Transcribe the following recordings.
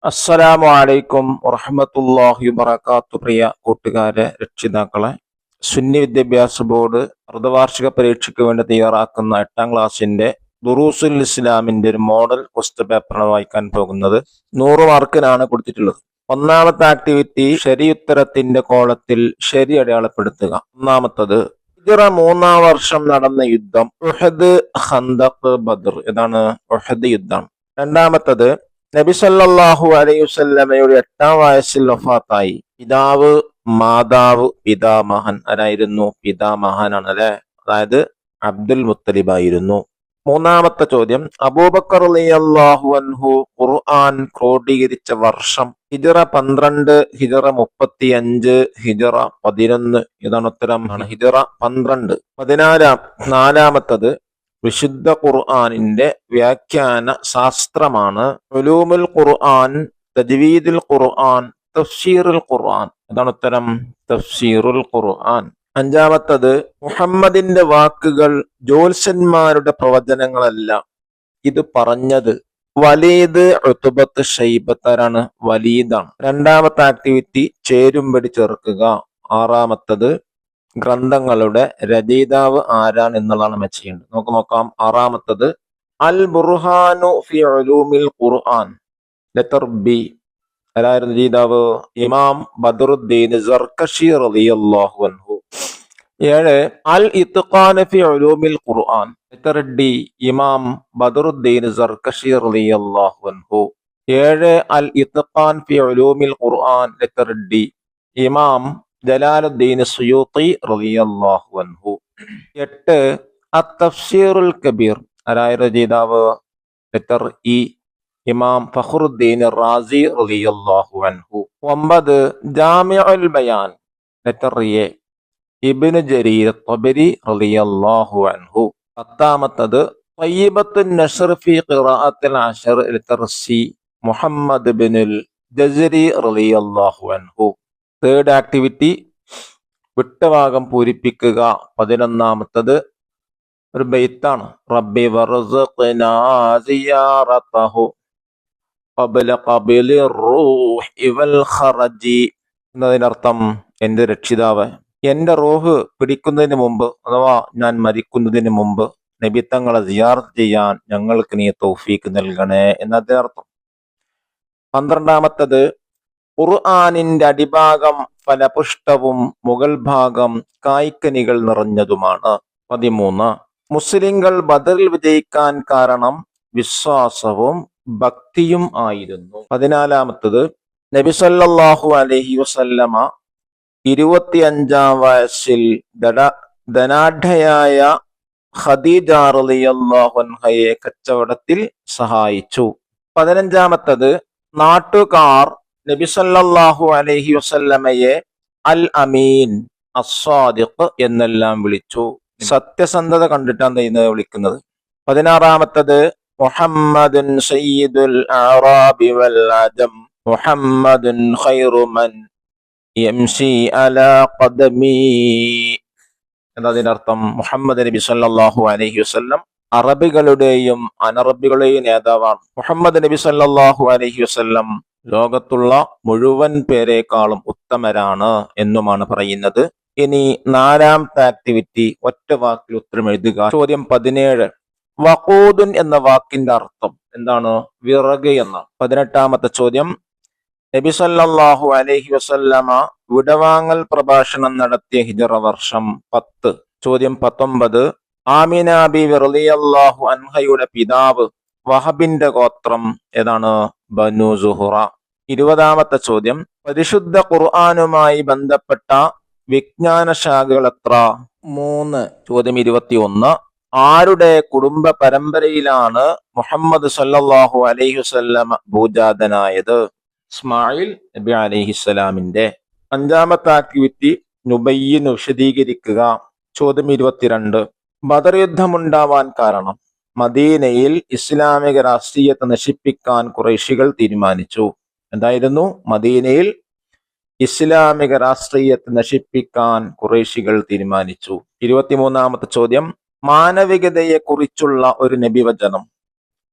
അസ്സലാമു അലൈക്കും വറഹ്മത്തുള്ളാഹി വബറകാത്തു. പ്രിയ കൂട്ടുകാരെ, രക്ഷിതാക്കളെ, സുന്നി വിദ്യാഭ്യാസ ബോർഡ് അർദ്ധവാർഷിക പരീക്ഷയ്ക്ക് വേണ്ടി തയ്യാറാക്കുന്ന 8ാം ക്ലാസ്സിന്റെ ദുറൂസുൽ ഇസ്ലാമിന്റെ ഒരു മോഡൽ ക്വസ്റ്റ്യൻ പേപ്പറാണ് വായിക്കാൻ പോകുന്നത്. 100 മാർക്കിനാണ് കൊടുത്തിട്ടുള്ളത്. ഒന്നാമത്തെ ആക്ടിവിറ്റി ശരിയുത്തരത്തിന്റെ കോളത്തിൽ ശരി അടയാളപ്പെടുത്തുക. ഒന്നാമത്തത്, ഹിജ്റ 3-ാം വർഷം നടന്ന യുദ്ധം ഉഹദ്, ഖന്തഖ്, ബദർ. ഇതാണ് ഉഹദ് യുദ്ധം. രണ്ടാമത്തത്, നബി സല്ലല്ലാഹു അലൈഹി വസല്ലമയുടെ 8ാം വയസ്സിൽ വഫാത്തായി. പിതാവ്, മാതാവ്, പിതാമഹൻ. ആരായിരുന്നു? പിതാമഹനാണ് അല്ലെ, അതായത് അബ്ദുൽ മുത്തലിബ് ആയിരുന്നു. മൂന്നാമത്തെ ചോദ്യം, അബൂബക്കർ റളിയല്ലാഹു അൻഹു ഖുർആൻ ക്രോഡീകരിച്ച വർഷം ഹിജ്റ 12, ഹിജ്റ 35, ഹിജ്റ 11. ഇതാണ് ഉത്തരം. ഹിജ്റ 12. നാലാമത്തത്, വിശുദ്ധ ഖുർആനിന്റെ വ്യാഖ്യാന ശാസ്ത്രമാണ് ഉലൂമുൽ ഖുർആൻ, തജ്വീദുൽ ഖുർആൻ, തഫ്സീറുൽ ഖുർആൻ. അതാണ് ഉത്തരം, തഫ്സീറുൽ ഖുർആൻ. അഞ്ചാമത്തത്, മുഹമ്മദിന്റെ വാക്കുകൾ ജ്യോത്സ്യന്മാരുടെ പ്രവചനങ്ങളല്ല. ഇത് പറഞ്ഞത് വലീദ്, ഉത്ബത്ത്, ഷൈബത്താരാണ്? വലീദാണ്. രണ്ടാമത്തെ ആക്ടിവിറ്റി ചേരുംപടി ചേർക്കുക. ആറാമത്തത്, ഗ്രന്ഥങ്ങളുടെ രചയിതാവ് ആരാണ് എന്നുള്ളതാണ് നമ്മൾ ചെയ്യേണ്ടത്. നമുക്ക് നോക്കാം. ആറാമത്തത്, അൽ ബുർഹാനു ഫി ഉലൂമിൽ ഖുർആൻ. Letter B. ആരായിരുന്നു രചയിതാവ്? ഇമാം ബദറുദ്ദീൻ സർകശി റളിയല്ലാഹു അൻഹു. 7, അൽ ഇത്ഖാൻ ഫി ഉലൂമിൽ ഖുർആൻ. Letter D. ഇമാം ബദറുദ്ദീൻ സർകശി റളിയല്ലാഹു അൻഹു. 7, അൽ ഇത്ഖാൻ ഫി ഉലൂമിൽ ഖുർആൻ. Letter D. ഇമാം ജലാലുദ്ദീൻ സുയൂത്തി റളിയല്ലാഹു അൻഹു. 8, അത്തഫ്സീറുൽ കബീർ. ആരായിരുന്നു രചയിതാവ്? Letter E. ഇമാം ഫഖ്റുദ്ദീൻ റാസി റളിയല്ലാഹു അൻഹു. 9, ജാമിഉൽ ബയാൻ. Letter A. ഇബ്നു ജരീർ തബരി റളിയല്ലാഹു അൻഹു. 10, തയ്യിബത്തുൻ നസ്ർ ഫി ഖിറാഅത്തിൽ അശർ. Letter C. മുഹമ്മദ് ബിനുൽ ജസരി റളിയല്ലാഹു അൻഹു. തേർഡ് ആക്ടിവിറ്റി, വിട്ടഭാഗം പൂരിപ്പിക്കുക. 11ാമത്തത് ഒരു ബൈത്താണ്. റബ്ബി വർസുഖ്നാ സിയാറതഹു ഖബ്ല ഖബ്ലി റൂഹി വൽ ഖറജി. എന്നതിനർത്ഥം, എന്റെ രക്ഷിതാവ്, എന്റെ റൂഹ് പിടിക്കുന്നതിന് മുമ്പ് അഥവാ ഞാൻ മരിക്കുന്നതിന് മുമ്പ് നബിത്തങ്ങളെ സിയാറത്ത് ചെയ്യാൻ ഞങ്ങൾക്ക് നീ തൗഫീക്ക് നൽകണേ എന്നതിനർത്ഥം. 12ാമത്തത്, ഖുർആനിന്റെ അടിഭാഗം ഫലപുഷ്ടവും മുകൾ ഭാഗം കായ്ക്കനികൾ നിറഞ്ഞതുമാണ്. 13, മുസ്ലിങ്ങൾ ബദറിൽ വിജയിക്കാൻ കാരണം വിശ്വാസവും ഭക്തിയും ആയിരുന്നു. 14ാമത്തത്, നബി സല്ലല്ലാഹു അലൈഹി വസല്ലമ 25ാം വയസ്സിൽ ധനാഢ്യയായ ഖദീജ റളിയല്ലാഹു അൻഹയെ കച്ചവടത്തിൽ സഹായിച്ചു. 15ാമത്തത്, നാട്ടുകാർ നബി സല്ലല്ലാഹു അലൈഹി വസല്ലമയെ അൽ അമീൻ, അസ്സാദിഖ് എന്നെല്ലാം വിളിച്ചു. സത്യസന്ധത കണ്ടിട്ടാണ് ഇന്ന് വിളിക്കുന്നത്. 16ാമത്തത്, മുഹമ്മദുൻ സയ്യിദുൽ അഅറാബി വൽ അജം, മുഹമ്മദുൻ ഖൈറു മൻ യംശി അലാ ഖദമി. എന്നതിനർത്ഥം, മുഹമ്മദ് നബി സല്ലല്ലാഹു അലൈഹി വസല്ലം അറബികളുടെയും അനറബികളുടെയും നേതാവാണ്. മുഹമ്മദ് നബി സല്ലല്ലാഹു അലൈഹി വസല്ലം ലോകത്തുള്ള മുഴുവൻ പേരെക്കാളും ഉത്തമരാണ് എന്നുമാണ് പറയുന്നത്. ഇനി 4ാമത്തെ ആക്ടിവിറ്റി, ഒറ്റ വാക്കിൽ ഉത്തരം എഴുതുക. ചോദ്യം 17, വഖൂദുൻ എന്ന വാക്കിന്റെ അർത്ഥം എന്താണ്? വിറക് എന്നാണ്. 18ാമത്തെ ചോദ്യം, നബി സല്ലല്ലാഹു അലൈഹി വസല്ലമ വിടവാങ്ങൽ പ്രഭാഷണം നടത്തിയ ഹിജ്റ വർഷം 10. ചോദ്യം 19, ആമിന ബിവി റളിയല്ലാഹു അൻഹയുടെ പിതാവ് വഹബിന്റെ ഗോത്രം ഏതാണ്? ബനു സുഹറ. 20ാമത്തെ ചോദ്യം, പരിശുദ്ധ ഖുർആനുമായി ബന്ധപ്പെട്ട വിജ്ഞാന ശാഖകൾ എത്ര? 3. ചോദ്യം 21, ആരുടെ കുടുംബ പരമ്പരയിലാണ് മുഹമ്മദ് സല്ലല്ലാഹു അലൈഹി വസല്ലമ ഭൂജാതനായത്? ഇസ്മായിൽ നബി അലൈഹിസ്സലാമിന്റെ. 5ാമത്തെ ആക്ടിവിറ്റി, നുബയ്യിന് വിശദീകരിക്കുക. ചോദ്യം 22, ബദർ യുദ്ധമുണ്ടാവാൻ കാരണം മദീനയിൽ ഇസ്ലാമിക രാഷ്ട്രീയത്തെ നശിപ്പിക്കാൻ ഖുറൈശികൾ തീരുമാനിച്ചു. എന്തായിരുന്നു? മദീനയിൽ ഇസ്ലാമിക രാഷ്ട്രീയത്തെ നശിപ്പിക്കാൻ ഖുറൈശികൾ തീരുമാനിച്ചു. 23ാമത്തെ ചോദ്യം, മാനവികതയെ കുറിച്ചുള്ള ഒരു നബിവചനം.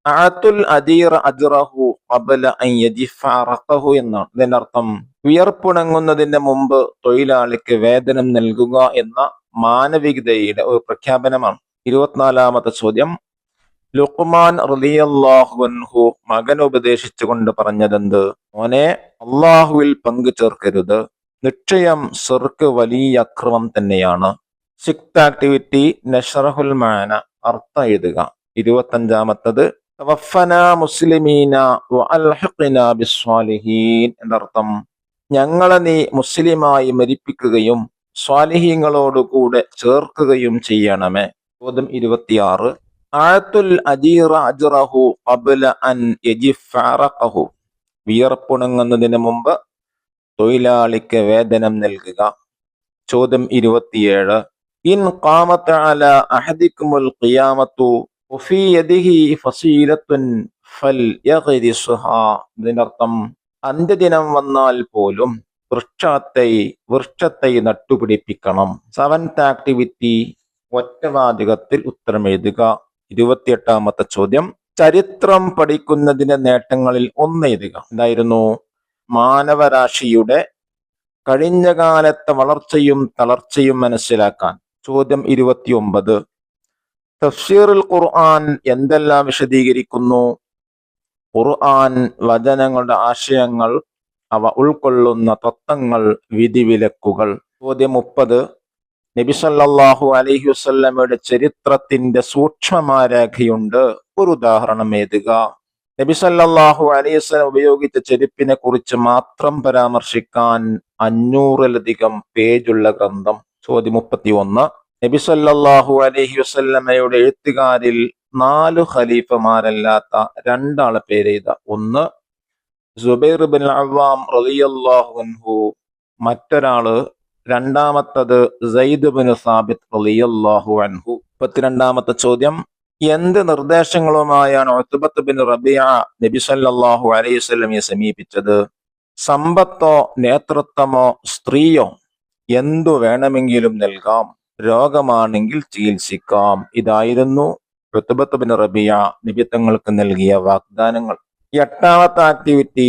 അഅത്തുൽ അദീറ അജ്റഹു ഖബ്ല അൻ യജിഫ അറഖഹു എന്നാണ്. ഇതിന്റെ അർത്ഥം വിയർപ്പുണങ്ങുന്നതിന് മുമ്പ് തൊഴിലാളിക്ക് വേതനം നൽകുക എന്ന മാനവികതയുടെ ഒരു പ്രഖ്യാപനമാണ്. 24-ാമത്തെ ചോദ്യം, ലുഖ്മാൻ റളിയല്ലാഹു അൻഹു മകൻ ഉപദേശിച്ചുകൊണ്ട് പറഞ്ഞതെന്ത്? മോനെ, അള്ളാഹുവിൽ പങ്കു ചേർക്കരുത്, നിശ്ചയം ശിർക്ക് വലിയ അക്രമം തന്നെയാണ്. സിക്സ്ത് ആക്ടിവിറ്റി നശ്റഹുൽ മാന, അർത്ഥം എഴുതുക. 25-ാമത്തത്, തവഫന മുസ്ലിമീന വഅൽഹിഖ്ന ബിസ്സാലിഹീൻ, എന്നർത്ഥം ഞങ്ങളെ നീ മുസ്ലിമായി മരിപ്പിക്കുകയും സ്വാലിഹീങ്ങളോടുകൂടെ ചേർക്കുകയും ചെയ്യണമേ. ചോദ്യം 26, അഅത്തുൽ അജീറ അജ്റഹു ഖബ്ല അൻ യജിഫ അറഖഹു, വിയർപ്പുണങ്ങുന്നതിന് മുമ്പ് തൊഴിലാളിക്ക് വേതനം നൽകുക. ചോദ്യം 27, ഇൻ ഖാമത അലാ അഹദിക്കുമുൽ ഖിയാമത്തു വഫീ യദിഹി ഫസീലത്തുൻ ഫൽയഗ്രിസ്ഹാ, ഇതിനർത്ഥം അന്ത്യദിനം വന്നാൽ പോലും വൃക്ഷത്തെ നട്ടുപിടിപ്പിക്കണം. 7th ആക്ടിവിറ്റി ഒറ്റവാചകത്തിൽ ഉത്തരം എഴുതുക. 28-ാമത്തെ ചോദ്യം, ചരിത്രം പഠിക്കുന്നതിന്റെ നേട്ടങ്ങളിൽ ഒന്ന് എഴുതുക. എന്തായിരുന്നു? മാനവരാശിയുടെ കഴിഞ്ഞ കാലത്തെ വളർച്ചയും തളർച്ചയും മനസ്സിലാക്കാൻ. ചോദ്യം 29, തഫ്സീറുൽ ഖുർആൻ എന്തെല്ലാം വിശദീകരിക്കുന്നു? ഖുർആൻ വചനങ്ങളുടെ ആശയങ്ങൾ, അവ ഉൾക്കൊള്ളുന്ന തത്വങ്ങൾ, വിധിവിലക്കുകൾ. ചോദ്യം 30, നബി സല്ലല്ലാഹു അലൈഹി വസല്ലമയുടെ ചരിത്രത്തിന്റെ സൂക്ഷ്മമാരേഖയുണ്ട്, ഒരു ഉദാഹരണം എഴുതുക. നബി സല്ലല്ലാഹു അലൈഹി വസല്ലം ഉപയോഗിച്ച ചെരുപ്പിനെ കുറിച്ച് മാത്രം പരാമർശിക്കാൻ 500-ലധികം പേജുള്ള ഗ്രന്ഥം. ചോദ്യം 31, നബി സല്ലല്ലാഹു അലൈഹി വസല്ലമയുടെ എഴുത്തുകാരിൽ 4 ഖലീഫമാരല്ലാത്ത 2 ആളെ പേരെഴുത. 1 സുബൈർ ബിൻ അവ്വാം റളിയല്ലാഹു അൻഹു, മറ്റൊരാള് രണ്ടാമത്തത് സയ്യിദ് ബിൻ സാബിത്ത് റളിയല്ലാഹു അൻഹു. 32-ാമത്തെ ചോദ്യം, എന്ത് നിർദ്ദേശങ്ങളുമായാണ് ഉത്ബത്ത് ബിൻ റബീഅ നബി സല്ലല്ലാഹു അലൈഹി വസല്ലമയെ സമീപിച്ചത്? സമ്പത്തോ നേതൃത്വമോ സ്ത്രീയോ എന്തു വേണമെങ്കിലും നൽകാം, രോഗമാണെങ്കിൽ ചികിത്സിക്കാം. ഇതായിരുന്നു ഉത്ബത്ത് ബിൻ റബീഅ നബി തങ്ങൾക്ക് നൽകിയ വാഗ്ദാനങ്ങൾ. 8-ാമത്തെ ആക്ടിവിറ്റി,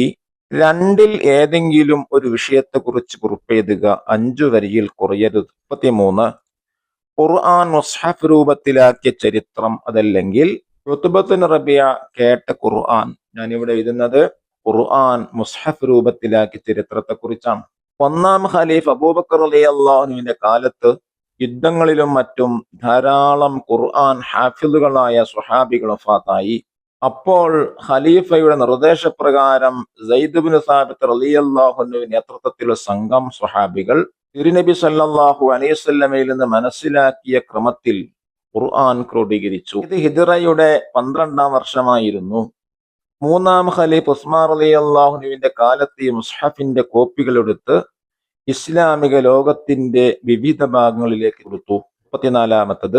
2-ൽ ഏതെങ്കിലും ഒരു വിഷയത്തെക്കുറിച്ച് കുറിപ്പെഴുതുക, 5 വരിയിൽ കുറയരുത്. 33, ഖുർആൻ മുസ്ഹഫ് രൂപത്തിലാക്കിയ ചരിത്രം, അതല്ലെങ്കിൽ ഉത്ബത്ത് ബിൻ റബീഅ കേട്ട ഖുർആൻ. ഞാനിവിടെ എഴുതുന്നത് ഖുർആൻ മുസ്ഹഫ് രൂപത്തിലാക്കിയ ചരിത്രത്തെ കുറിച്ചാണ്. 1-ാം ഖലീഫ അബൂബക്കർ റളിയല്ലാഹു അൻഹുവിന്റെ കാലത്ത് യുദ്ധങ്ങളിലും മറ്റും ധാരാളം ഖുർആൻ ഹാഫിളുകളായ സ്വഹാബികൾ വഫാത്തായി. അപ്പോൾ ഖലീഫയുടെ നിർദ്ദേശപ്രകാരം സയ്യിദ് ബിൻ സാബിത്ത് റളിയല്ലാഹു അൻഹുവിന്റെ നേതൃത്വത്തിലുള്ള സംഘം സ്വഹാബികൾ തിരുനബി സല്ലല്ലാഹു അലൈഹി വസല്ലമയിൽ നിന്ന് മനസ്സിലാക്കിയ ക്രമത്തിൽ ഖുർആൻ ക്രോഡീകരിച്ചു. ഇത് ഹിജ്റയുടെ 12-ാം വർഷമായിരുന്നു. 3-ാം ഖലീഫ് ഉസ്മാൻ റളിയല്ലാഹു അൻഹുവിന്റെ കാലത്ത് ഈ മുസ്ഹഫിന്റെ കോപ്പികൾ എടുത്ത് ഇസ്ലാമിക ലോകത്തിന്റെ വിവിധ ഭാഗങ്ങളിലേക്ക് കൊടുത്തു. 34-ാമത്തത്,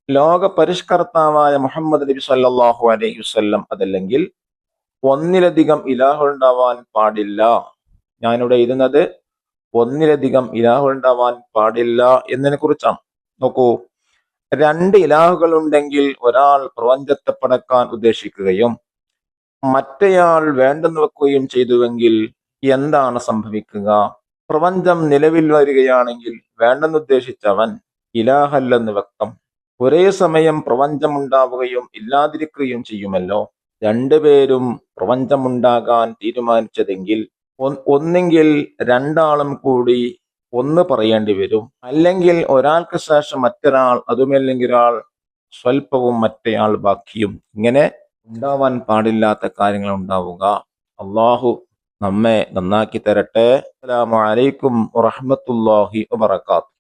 ലോക പരിഷ്കർത്താവായ മുഹമ്മദ് നബി സല്ലല്ലാഹു അലൈഹി വസല്ലം, അതല്ലെങ്കിൽ ഒന്നിലധികം ഇലാഹുണ്ടാവാൻ പാടില്ല. ഞാനിവിടെ എഴുതുന്നത് ഒന്നിലധികം ഇലാഹുണ്ടാവാൻ പാടില്ല എന്നതിനെ കുറിച്ചാണ്. നോക്കൂ, 2 ഇലാഹുകൾ ഉണ്ടെങ്കിൽ ഒരാൾ പ്രപഞ്ചത്തെ പടക്കാൻ ഉദ്ദേശിക്കുകയും മറ്റേയാൾ വേണ്ടെന്ന് വെക്കുകയും ചെയ്തുവെങ്കിൽ എന്താണ് സംഭവിക്കുക? പ്രപഞ്ചം നിലവിൽ വരികയാണെങ്കിൽ വേണ്ടെന്നുദ്ദേശിച്ചവൻ ഇലാഹല്ലെന്ന് വ്യക്തം. ഒരേ സമയം പ്രപഞ്ചമുണ്ടാവുകയും ഇല്ലാതിരിക്കുകയും ചെയ്യുമല്ലോ. 2 പേരും പ്രപഞ്ചമുണ്ടാകാൻ തീരുമാനിച്ചതെങ്കിൽ ഒന്നെങ്കിൽ 2 ആളും കൂടി ഒന്ന് പറയേണ്ടി വരും, അല്ലെങ്കിൽ ഒരാൾക്ക് ശേഷം മറ്റൊരാൾ, അതുമല്ലെങ്കിൽ ഒരാൾ സ്വൽപ്പവും മറ്റേയാൾ ബാക്കിയും. ഇങ്ങനെ ഉണ്ടാവാൻ പാടില്ലാത്ത കാര്യങ്ങൾ ഉണ്ടാവുക. അള്ളാഹു നമ്മെ നന്നാക്കി തരട്ടെ. അസ്സലാമു അലൈക്കും വറഹ്മത്തുള്ളാഹി വബറകാതുഹു.